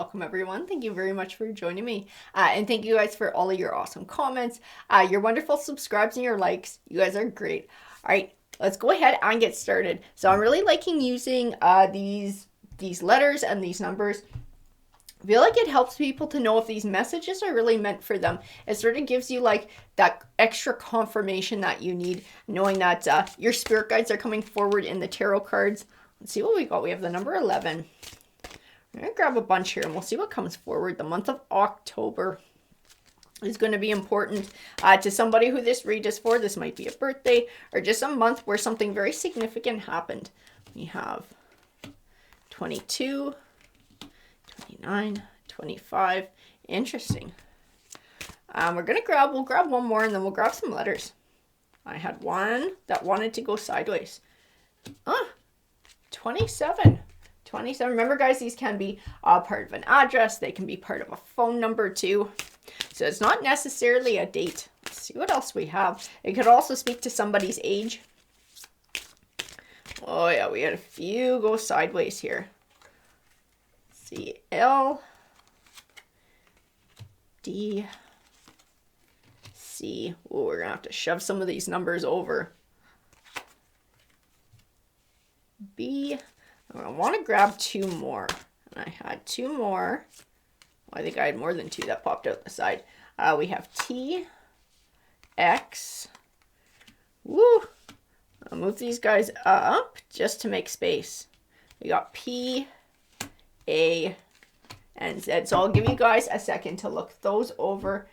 welcome everyone. Thank you very much for joining me. And thank you guys for all of your awesome comments, your wonderful subscribes and your likes. You guys are great. All right, let's go ahead and get started. So I'm really liking using these letters and these numbers. I feel like it helps people to know if these messages are really meant for them. It sort of gives you like that extra confirmation that you need, knowing that your spirit guides are coming forward in the tarot cards. Let's see what we got. We have the number 11. I'm going to grab a bunch here and we'll see what comes forward. The month of October is going to be important to somebody who this read is for. This might be a birthday or just a month where something very significant happened. We have 22, 29, 25. Interesting. We'll grab one more and then we'll grab some letters. I had one that wanted to go sideways. 27. 27. Remember, guys, these can be part of an address. They can be part of a phone number, too. So it's not necessarily a date. Let's see what else we have. It could also speak to somebody's age. Oh, yeah, we had a few go sideways here. Let's see, L, D, C. Oh, we're going to have to shove some of these numbers over. B. I want to grab two more. And I had two more. Well, I think I had more than two that popped out the side. We have T, X. Woo! I'll move these guys up just to make space. We got P, A, and Z. So I'll give you guys a second to look those over.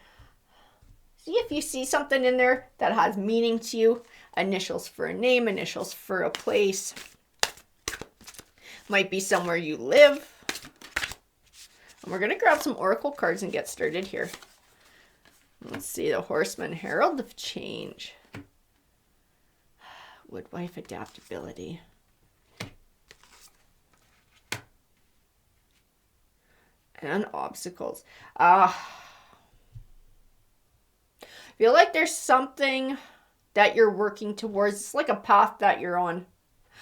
See if you see something in there that has meaning to you. Initials for a name, initials for a place. Might be somewhere you live. And we're going to grab some oracle cards and get started here. Let's see, the Horseman, Herald of Change. Woodwife, adaptability. And obstacles. I feel like there's something that you're working towards. It's like a path that you're on.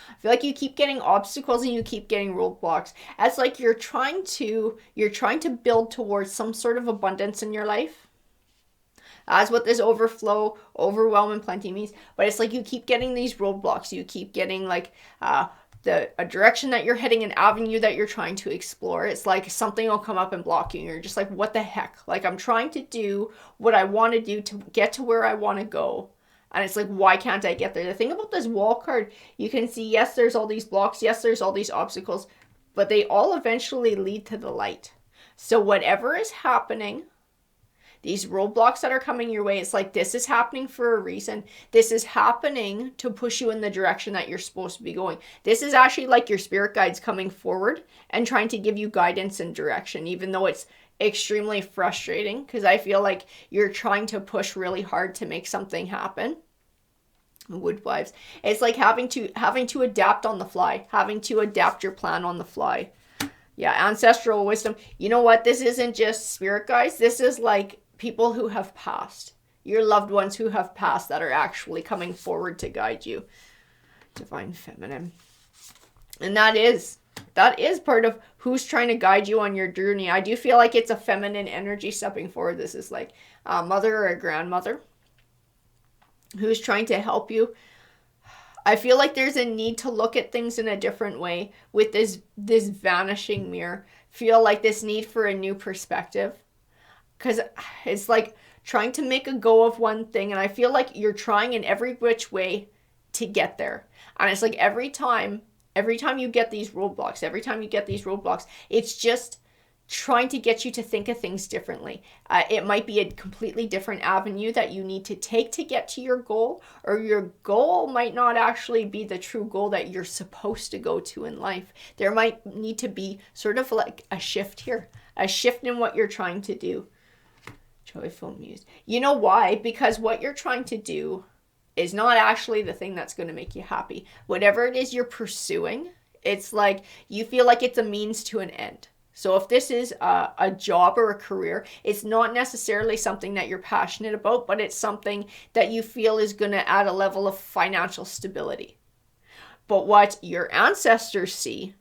I feel like you keep getting obstacles and you keep getting roadblocks. It's like you're trying to build towards some sort of abundance in your life. That's what this overflow, overwhelm, and plenty means. But it's like you keep getting these roadblocks. You keep getting like a direction that you're heading, an avenue that you're trying to explore. It's like something will come up and block you. And you're just like, what the heck? Like, I'm trying to do what I want to do to get to where I want to go. And it's like, why can't I get there? The thing about this wall card, you can see, yes, there's all these blocks. Yes, there's all these obstacles. But they all eventually lead to the light. So whatever is happening, these roadblocks that are coming your way, it's like, this is happening for a reason. This is happening to push you in the direction that you're supposed to be going. This is actually like your spirit guides coming forward and trying to give you guidance and direction, even though it's extremely frustrating, because I feel like you're trying to push really hard to make something happen. Woodwives, it's like having to adapt on the fly, having to adapt your plan on the fly. Yeah, ancestral wisdom. You know what? This isn't just spirit guides. This is like people who have passed, your loved ones who have passed that are actually coming forward to guide you. Divine feminine. And that is part of who's trying to guide you on your journey. I do feel like it's a feminine energy stepping forward. This is like a mother or a grandmother who's trying to help you. I feel like there's a need to look at things in a different way with this vanishing mirror. Feel like this need for a new perspective. Because it's like trying to make a go of one thing. And I feel like you're trying in every which way to get there. And it's like every time you get these roadblocks, it's just trying to get you to think of things differently. It might be a completely different avenue that you need to take to get to your goal, or your goal might not actually be the true goal that you're supposed to go to in life. There might need to be sort of like a shift here, a shift in what you're trying to do. Joyful muse. You know why? Because what you're trying to do is not actually the thing that's going to make you happy. Whatever it is you're pursuing, it's like you feel like it's a means to an end. So if this is a job or a career, it's not necessarily something that you're passionate about, but it's something that you feel is going to add a level of financial stability. But what your ancestors see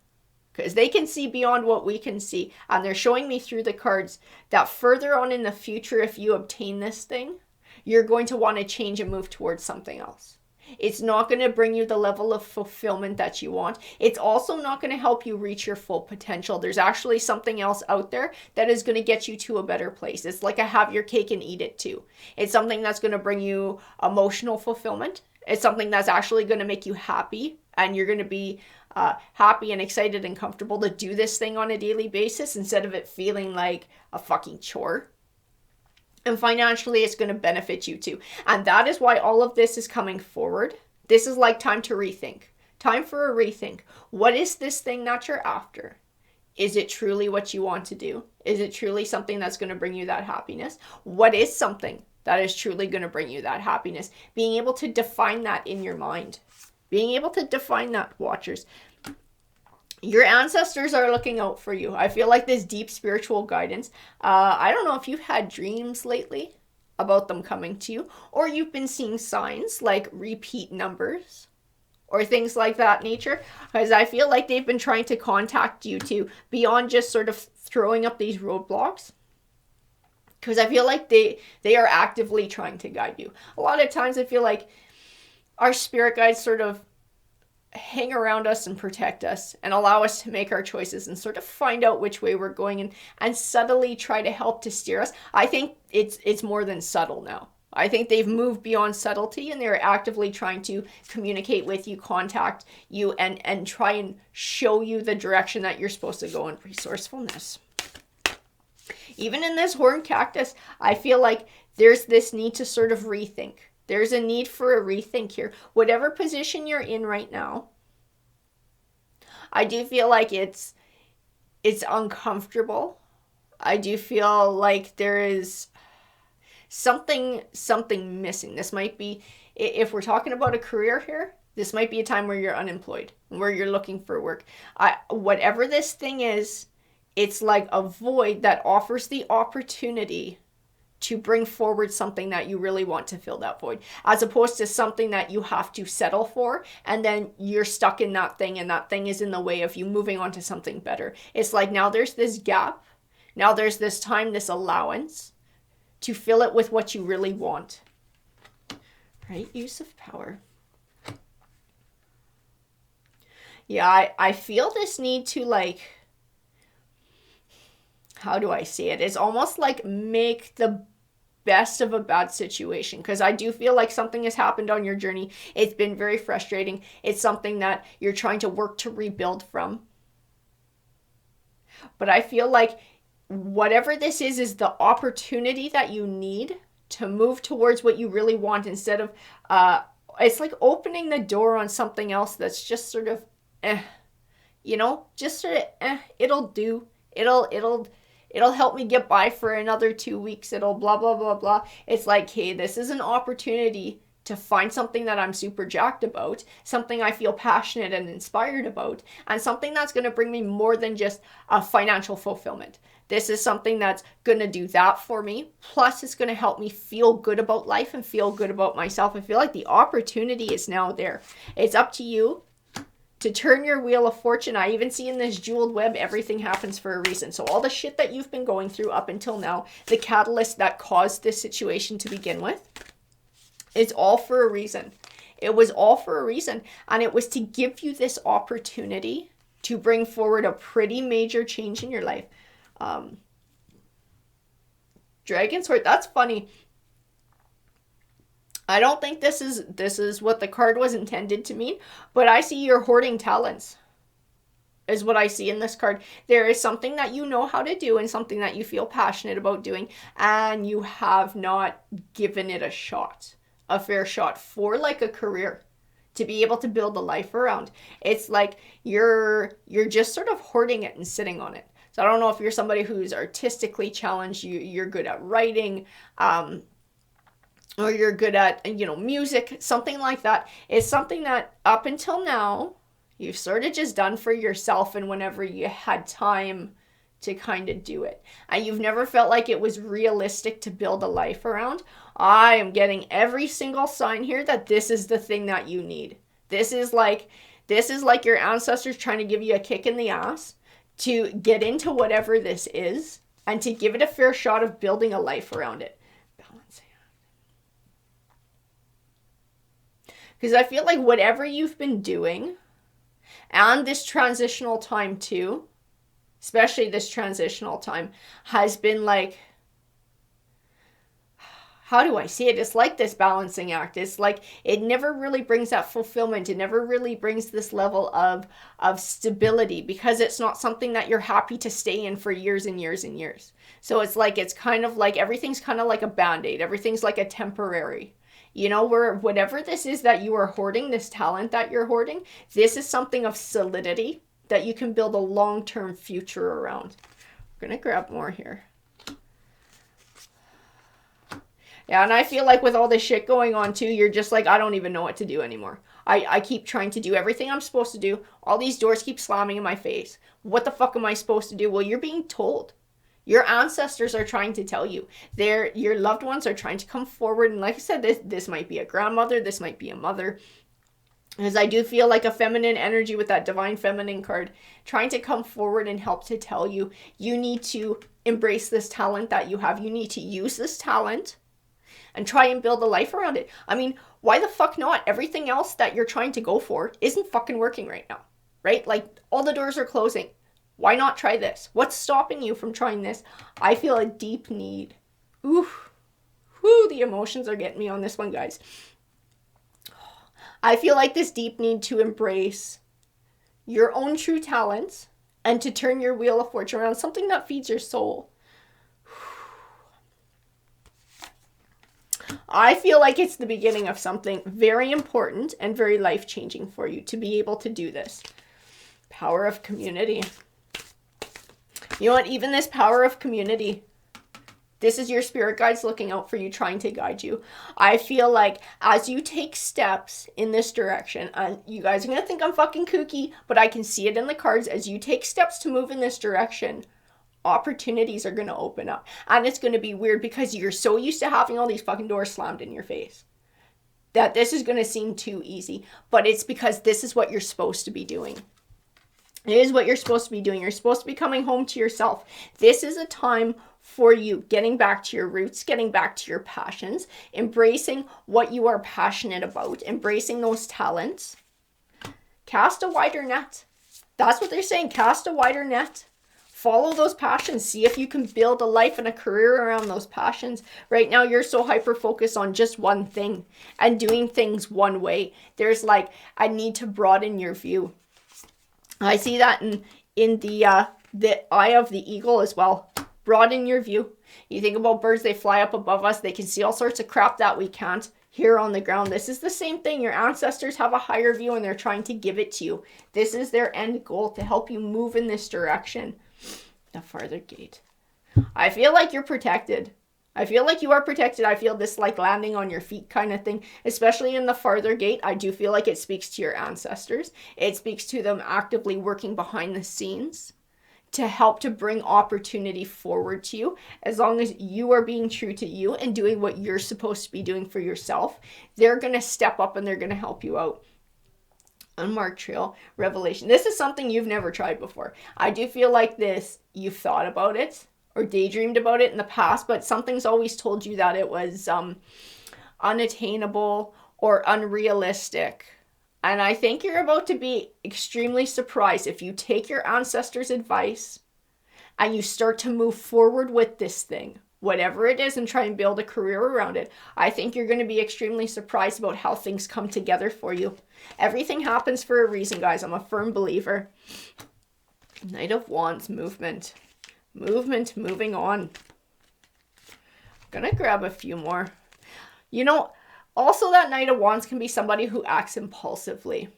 because they can see beyond what we can see. And they're showing me through the cards that further on in the future, if you obtain this thing, you're going to want to change and move towards something else. It's not going to bring you the level of fulfillment that you want. It's also not going to help you reach your full potential. There's actually something else out there that is going to get you to a better place. It's like a have your cake and eat it too. It's something that's going to bring you emotional fulfillment. It's something that's actually going to make you happy, and you're going to be happy and excited and comfortable to do this thing on a daily basis instead of it feeling like a fucking chore. And financially, it's going to benefit you too. And that is why all of this is coming forward. This is like time to rethink. Time for a rethink. What is this thing that you're after? Is it truly what you want to do? Is it truly something that's going to bring you that happiness? What is something that is truly going to bring you that happiness? Being able to define that in your mind. Being able to define that, watchers. Your ancestors are looking out for you. I feel like this deep spiritual guidance. I don't know if you've had dreams lately about them coming to you, or you've been seeing signs like repeat numbers or things like that nature, because I feel like they've been trying to contact you too, beyond just sort of throwing up these roadblocks. Because I feel like they are actively trying to guide you. A lot of times I feel like our spirit guides sort of hang around us and protect us and allow us to make our choices and sort of find out which way we're going, and subtly try to help to steer us. I think it's more than subtle now. I think they've moved beyond subtlety, and they're actively trying to communicate with you, contact you, and try and show you the direction that you're supposed to go in. Resourcefulness. Even in this horned cactus, I feel like there's this need to sort of rethink. There's a need for a rethink here. Whatever position you're in right now, I do feel like it's uncomfortable. I do feel like there is something missing. This might be, if we're talking about a career here, this might be a time where you're unemployed, where you're looking for work. Whatever this thing is, it's like a void that offers the opportunity to bring forward something that you really want to fill that void, as opposed to something that you have to settle for, and then you're stuck in that thing, and that thing is in the way of you moving on to something better. It's like now there's this gap, now there's this time, this allowance to fill it with what you really want. Right? Use of power. Yeah, I feel this need to, like, how do I say it? It's almost like make the best of a bad situation, because I do feel like something has happened on your journey. It's been very frustrating. It's something that you're trying to work to rebuild from. But I feel like whatever this is the opportunity that you need to move towards what you really want, instead of it's like opening the door on something else that's just sort of just sort of it'll do. It'll help me get by for another 2 weeks. It'll blah, blah, blah, blah. It's like, hey, this is an opportunity to find something that I'm super jacked about, something I feel passionate and inspired about, and something that's going to bring me more than just a financial fulfillment. This is something that's going to do that for me. Plus, it's going to help me feel good about life and feel good about myself. I feel like the opportunity is now there. It's up to you to turn your wheel of fortune. I even see in this jeweled web, everything happens for a reason. So all the shit that you've been going through up until now, the catalyst that caused this situation to begin with, it's all for a reason. It was all for a reason. And it was to give you this opportunity to bring forward a pretty major change in your life. Dragon sword, that's funny. I don't think this is what the card was intended to mean, but I see your hoarding talents is what I see in this card. There is something that you know how to do and something that you feel passionate about doing, and you have not given it a fair shot for like a career to be able to build a life around. It's like you're just sort of hoarding it and sitting on it. So I don't know if you're somebody who's artistically challenged, you're good at writing, or you're good at, music, something like that. It's something that up until now, you've sort of just done for yourself and whenever you had time to kind of do it. And you've never felt like it was realistic to build a life around. I am getting every single sign here that this is the thing that you need. This is This is like your ancestors trying to give you a kick in the ass to get into whatever this is and to give it a fair shot of building a life around it. Balancing. Because I feel like whatever you've been doing, and this transitional time too, especially this transitional time, has been like, how do I see it? It's like this balancing act. It's like it never really brings that fulfillment. It never really brings this level of stability because it's not something that you're happy to stay in for years and years and years. So it's kind of like everything's kind of like a band-aid. Everything's like a temporary. You know, where whatever this is that you are hoarding, this talent that you're hoarding, this is something of solidity that you can build a long-term future around. I'm going to grab more here. Yeah, and I feel like with all this shit going on too, you're just like, I don't even know what to do anymore. I keep trying to do everything I'm supposed to do. All these doors keep slamming in my face. What the fuck am I supposed to do? Well, you're being told. Your ancestors are trying to tell you. Your loved ones are trying to come forward. And like I said, this might be a grandmother. This might be a mother. Because I do feel like a feminine energy with that divine feminine card trying to come forward and help to tell you, you need to embrace this talent that you have. You need to use this talent and try and build a life around it. I mean, why the fuck not? Everything else that you're trying to go for isn't fucking working right now, right? Like, all the doors are closing. Why not try this? What's stopping you from trying this? I feel a deep need. Oof. Whew, the emotions are getting me on this one, guys. I feel like this deep need to embrace your own true talents and to turn your wheel of fortune around, something that feeds your soul. I feel like it's the beginning of something very important and very life-changing for you to be able to do this. Power of community. You know what? Even this power of community, this is your spirit guides looking out for you, trying to guide you. I feel like as you take steps in this direction, and you guys are going to think I'm fucking kooky, but I can see it in the cards. As you take steps to move in this direction, opportunities are going to open up. And it's going to be weird because you're so used to having all these fucking doors slammed in your face that this is going to seem too easy. But it's because this is what you're supposed to be doing. It is what you're supposed to be doing. You're supposed to be coming home to yourself. This is a time for you getting back to your roots, getting back to your passions, embracing what you are passionate about, embracing those talents. Cast a wider net. That's what they're saying. Cast a wider net. Follow those passions. See if you can build a life and a career around those passions. Right now, you're so hyper-focused on just one thing and doing things one way. There's like a need to broaden your view. I see that in the eye of the eagle as well. Broaden your view. You think about birds, they fly up above us. They can see all sorts of crap that we can't here on the ground. This is the same thing. Your ancestors have a higher view and they're trying to give it to you. This is their end goal, to help you move in this direction. The farther gate. I feel like you're protected. I feel like you are protected. I feel this like landing on your feet kind of thing, especially in the farther gate. I do feel like it speaks to your ancestors. It speaks to them actively working behind the scenes to help to bring opportunity forward to you. As long as you are being true to you and doing what you're supposed to be doing for yourself, they're going to step up and they're going to help you out. Unmarked trail, revelation. This is something you've never tried before. I do feel like this, you've thought about it or daydreamed about it in the past, but something's always told you that it was unattainable or unrealistic. And I think you're about to be extremely surprised if you take your ancestors' advice and you start to move forward with this thing, whatever it is, and try and build a career around it. I think you're going to be extremely surprised about how things come together for you. Everything happens for a reason, guys. I'm a firm believer. Knight of Wands, movement. Movement, moving on. I'm going to grab a few more. You know, also that Knight of Wands can be somebody who acts impulsively.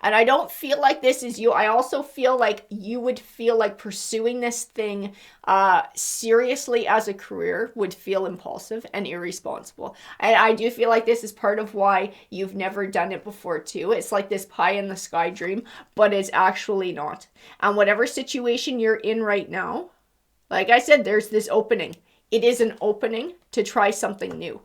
And I don't feel like this is you. I also feel like you would feel like pursuing this thing seriously as a career would feel impulsive and irresponsible. And I do feel like this is part of why you've never done it before too. It's like this pie in the sky dream, but it's actually not. And whatever situation you're in right now, like I said, there's this opening. It is an opening to try something new.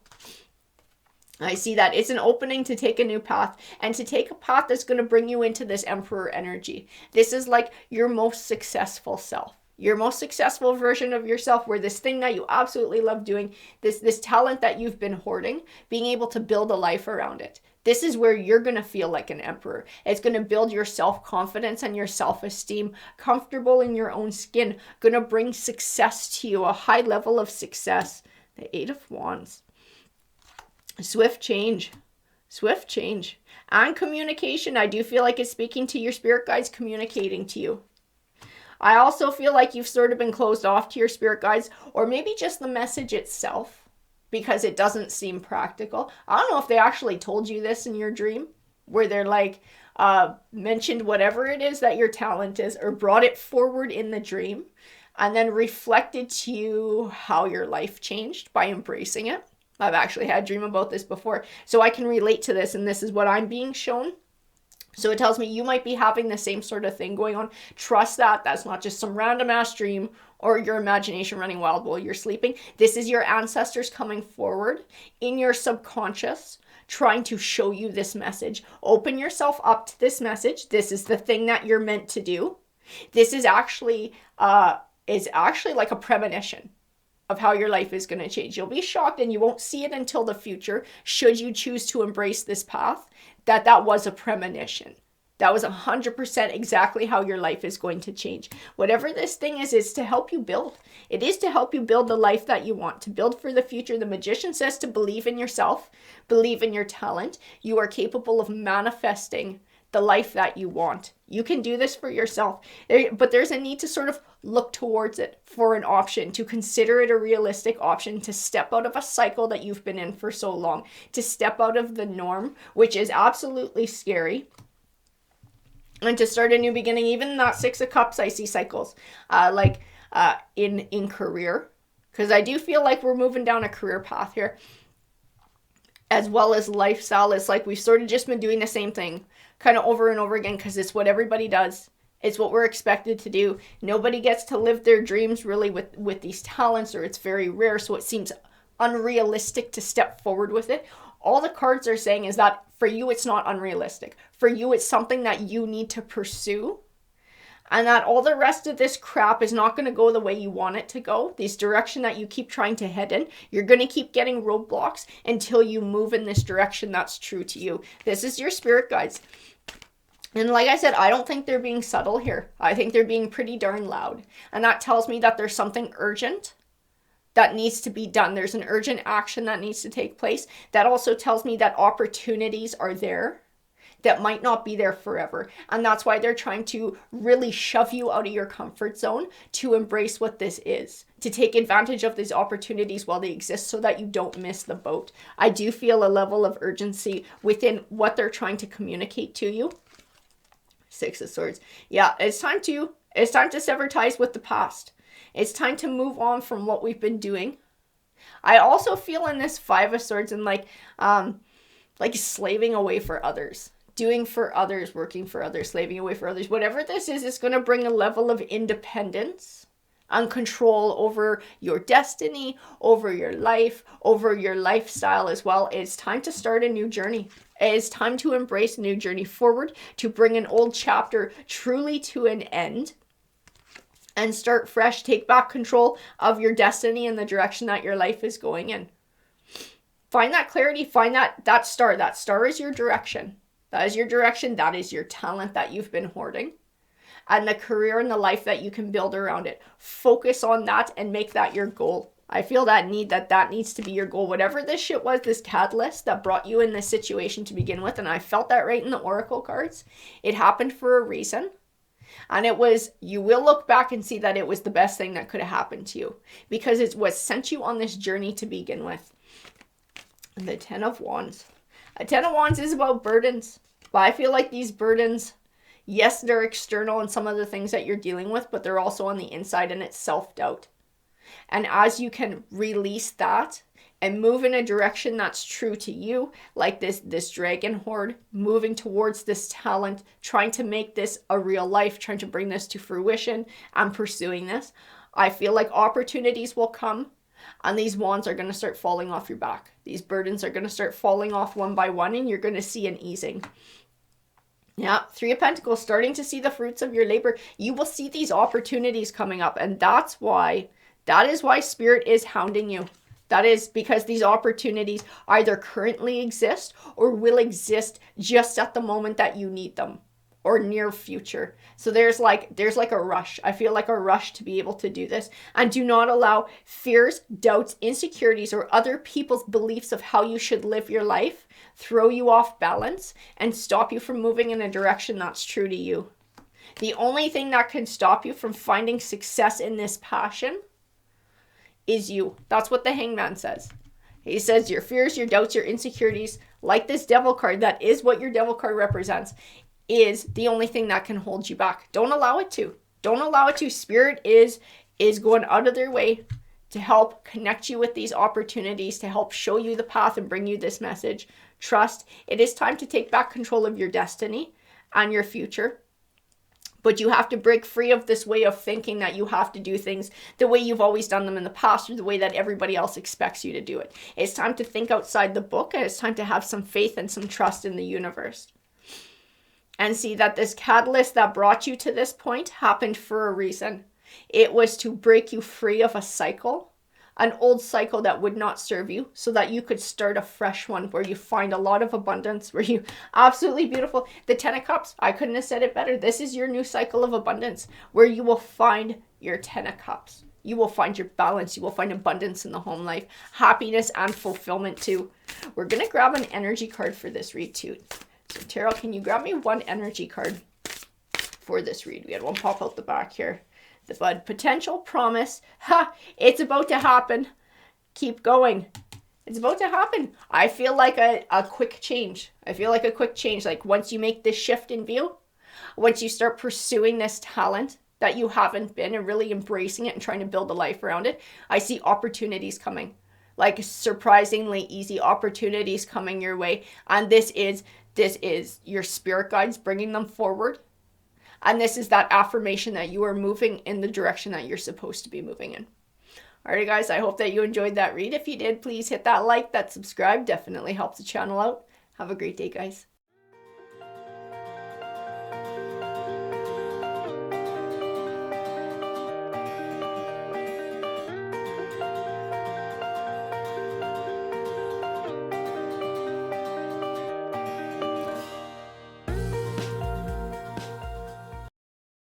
I see that it's an opening to take a new path, and to take a path that's going to bring you into this emperor energy. This is like your most successful self, your most successful version of yourself, where this thing that you absolutely love doing, this talent that you've been hoarding, being able to build a life around it. This is where you're going to feel like an emperor. It's going to build your self-confidence and your self-esteem, comfortable in your own skin, going to bring success to you, a high level of success. The Eight of Wands. Swift change. Swift change. And communication. I do feel like it's speaking to your spirit guides, communicating to you. I also feel like you've sort of been closed off to your spirit guides, or maybe just the message itself, because it doesn't seem practical. I don't know if they actually told you this in your dream, where they're like, mentioned whatever it is that your talent is, or brought it forward in the dream, and then reflected to you how your life changed by embracing it. I've actually had a dream about this before, so I can relate to this, and this is what I'm being shown. So it tells me you might be having the same sort of thing going on. Trust that. That's not just some random ass dream or your imagination running wild while you're sleeping. This is your ancestors coming forward in your subconscious, trying to show you this message. Open yourself up to this message. This is the thing that you're meant to do. This is actually like a premonition of how your life is going to change. You'll be shocked, and you won't see it until the future, should you choose to embrace this path, that was a premonition. That was 100% exactly how your life is going to change. Whatever this thing is to help you build. It is to help you build the life that you want, to build for the future. The magician says to believe in yourself, believe in your talent. You are capable of manifesting the life that you want. You can do this for yourself, but there's a need to sort of look towards it for an option, to consider it a realistic option, to step out of a cycle that you've been in for so long, to step out of the norm, which is absolutely scary, and to start a new beginning. Even that Six of Cups, I see cycles, in career, because I do feel like we're moving down a career path here, as well as lifestyle. It's like we've sort of just been doing the same thing kind of over and over again, because it's what everybody does. It's what we're expected to do. Nobody gets to live their dreams really with these talents, or it's very rare, so it seems unrealistic to step forward with it. All the cards are saying is that for you, it's not unrealistic. For you, it's something that you need to pursue, and that all the rest of this crap is not going to go the way you want it to go. This direction that you keep trying to head in, you're going to keep getting roadblocks until you move in this direction that's true to you. This is your spirit guides. And like I said, I don't think they're being subtle here. I think they're being pretty darn loud. And that tells me that there's something urgent that needs to be done. There's an urgent action that needs to take place. That also tells me that opportunities are there that might not be there forever. And that's why they're trying to really shove you out of your comfort zone to embrace what this is, to take advantage of these opportunities while they exist so that you don't miss the boat. I do feel a level of urgency within what they're trying to communicate to you. Six of Swords. Yeah, it's time to sever ties with the past. It's time to move on from what we've been doing. I also feel in this Five of Swords and like slaving away for others, doing for others, working for others, slaving away for others. Whatever this is, it's going to bring a level of independence and control over your destiny, over your life, over your lifestyle as well. It's time to start a new journey. It's time to embrace a new journey forward, to bring an old chapter truly to an end and start fresh. Take back control of your destiny and the direction that your life is going in. Find that clarity, find that star. That star is your direction. That is your direction. That is your talent that you've been hoarding. And the career and the life that you can build around it. Focus on that and make that your goal. I feel that needs to be your goal. Whatever this shit was, this catalyst that brought you in this situation to begin with, and I felt that right in the oracle cards. It happened for a reason. And it was, you will look back and see that it was the best thing that could have happened to you. Because it was sent you on this journey to begin with. The Ten of Wands. A Ten of Wands is about burdens. But I feel like these burdens, yes, they're external and some of the things that you're dealing with, but they're also on the inside, and it's self-doubt. And as you can release that and move in a direction that's true to you, like this dragon horde, moving towards this talent, trying to make this a real life, trying to bring this to fruition and pursuing this, I feel like opportunities will come. And these wands are going to start falling off your back. These burdens are going to start falling off one by one, and you're going to see an easing. Yeah, Three of Pentacles, starting to see the fruits of your labor. You will see these opportunities coming up, and that is why Spirit is hounding you. That is because these opportunities either currently exist or will exist just at the moment that you need them, or near future. So there's like a rush. I feel like a rush to be able to do this. And do not allow fears, doubts, insecurities, or other people's beliefs of how you should live your life throw you off balance and stop you from moving in a direction that's true to you. The only thing that can stop you from finding success in this passion is you. That's what the Hangman says. He says your fears, your doubts, your insecurities, like this Devil card, that is what your Devil card represents, is the only thing that can hold you back. Don't allow it to. Don't allow it to. Spirit is going out of their way to help connect you with these opportunities, to help show you the path and bring you this message. Trust. It is time to take back control of your destiny and your future. But you have to break free of this way of thinking that you have to do things the way you've always done them in the past, or the way that everybody else expects you to do it. It's time to think outside the book, and it's time to have some faith and some trust in the universe. And see that this catalyst that brought you to this point happened for a reason. It was to break you free of a cycle, an old cycle that would not serve you, so that you could start a fresh one where you find a lot of abundance, where you absolutely beautiful. The 10 of Cups, I couldn't have said it better. This is your new cycle of abundance, where you will find your 10 of Cups. You will find your balance. You will find abundance in the home life, happiness and fulfillment too. We're going to grab an energy card for this read too. So Tarot, can you grab me one energy card for this read? We had one pop out the back here. The Bud. Potential, promise. Ha! It's about to happen. Keep going. It's about to happen. I feel like a quick change. I feel like a quick change. Like once you make this shift in view, once you start pursuing this talent that you haven't been and really embracing it and trying to build a life around it, I see opportunities coming. Like surprisingly easy opportunities coming your way. And this is your spirit guides bringing them forward. And this is that affirmation that you are moving in the direction that you're supposed to be moving in. Alright guys, I hope that you enjoyed that read. If you did, please hit that like, that subscribe. Definitely helps the channel out. Have a great day, guys.